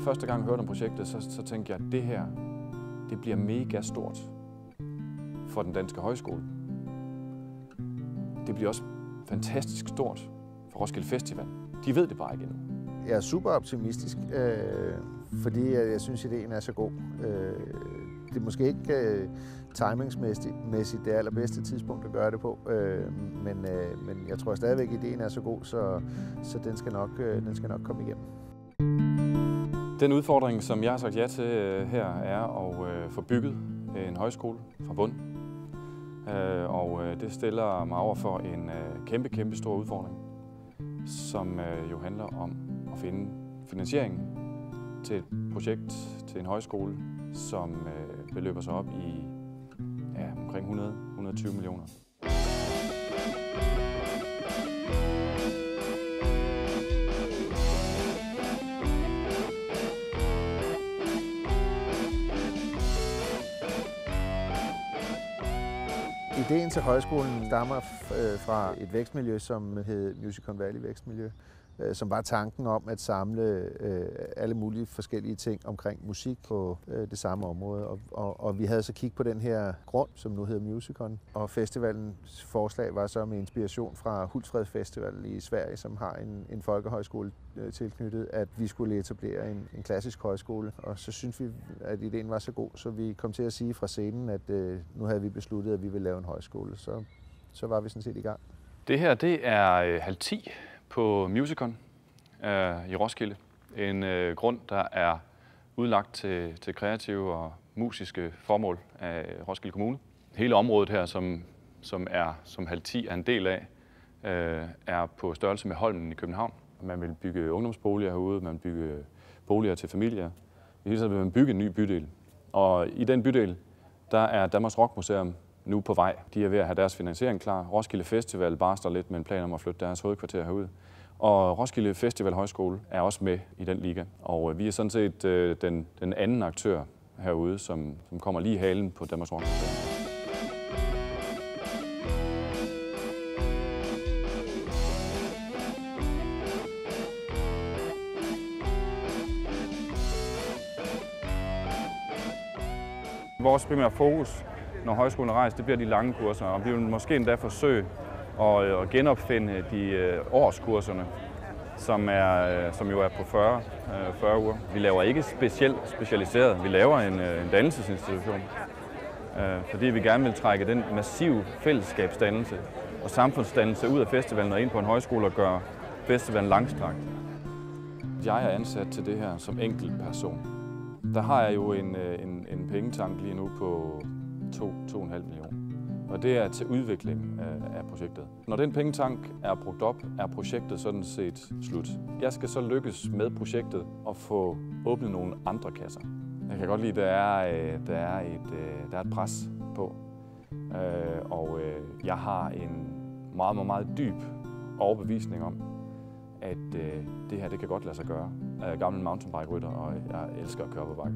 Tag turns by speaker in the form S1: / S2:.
S1: første gang hørte om projektet, så tænkte jeg, at det her, det bliver mega stort for den danske højskole. Det bliver også fantastisk stort for Roskilde Festival. De ved det bare ikke endnu.
S2: Jeg er super optimistisk, fordi jeg synes, at ideen er så god. Det er måske ikke timingsmæssigt det allerbedste tidspunkt at gøre det på, men jeg tror stadigvæk, at ideen er så god, så den skal nok komme igennem.
S1: Den udfordring, som jeg har sagt ja til her, er at få bygget en højskole fra bund. Og det stiller mig over for en kæmpe stor udfordring, som jo handler om at finde finansiering til et projekt, til en højskole, som beløber sig op i omkring 100-120 millioner.
S2: Ideen til højskolen stammer fra et vækstmiljø, som hed Musicon Valley Vækstmiljø, som var tanken om at samle alle mulige forskellige ting omkring musik på det samme område. Og vi havde så kigget på den her grund, som nu hedder Musicon. Og festivalens forslag var så med inspiration fra Hultsfred Festival i Sverige, som har en folkehøjskole tilknyttet, at vi skulle etablere en klassisk højskole. Og så syntes vi, at ideen var så god, så vi kom til at sige fra scenen, at nu havde vi besluttet, at vi ville lave en højskole. Så var vi sådan set i gang.
S1: Det her, det er halv 10 på Musicon i Roskilde. En grund, der er udlagt til kreative og musiske formål af Roskilde Kommune. Hele området her, som halv 10 er en del af, er på størrelse med Holmen i København. Man vil bygge ungdomsboliger herude, man vil bygge boliger til familier. I det hele vil man bygge en ny bydel. Og i den bydel, der er Danmarks Rockmuseum nu på vej. De er ved at have deres finansiering klar. Roskilde Festival barsler lidt med en plan om at flytte deres hovedkvarter herud. Og Roskilde Festival Højskole er også med i den liga. Og vi er sådan set den anden aktør herude, som kommer lige i halen på Danmarks Rockmuseum. Vores primære fokus, når højskolen er rejst, det bliver de lange kurser, og vi vil måske endda forsøge at genopfinde de årskurserne, som jo er på 40 uger. Vi laver ikke specialiseret, vi laver en dannelsesinstitution, fordi vi gerne vil trække den massive fællesskabsdannelse og samfundsdannelse ud af festivalen og ind på en højskole og gøre festivalen langstrakt. Jeg er ansat til det her som enkeltperson. Der har jeg jo en pengetank lige nu på 2,5 millioner. Og det er til udvikling af projektet. Når den pengetank er brugt op, er projektet sådan set slut. Jeg skal så lykkes med projektet og få åbnet nogle andre kasser. Jeg kan godt lide, at der er et pres på. Og jeg har en meget dyb overbevisning om, at det her det kan godt lade sig gøre. Jeg er gammel mountainbike-rytter, og jeg elsker at køre på bakke.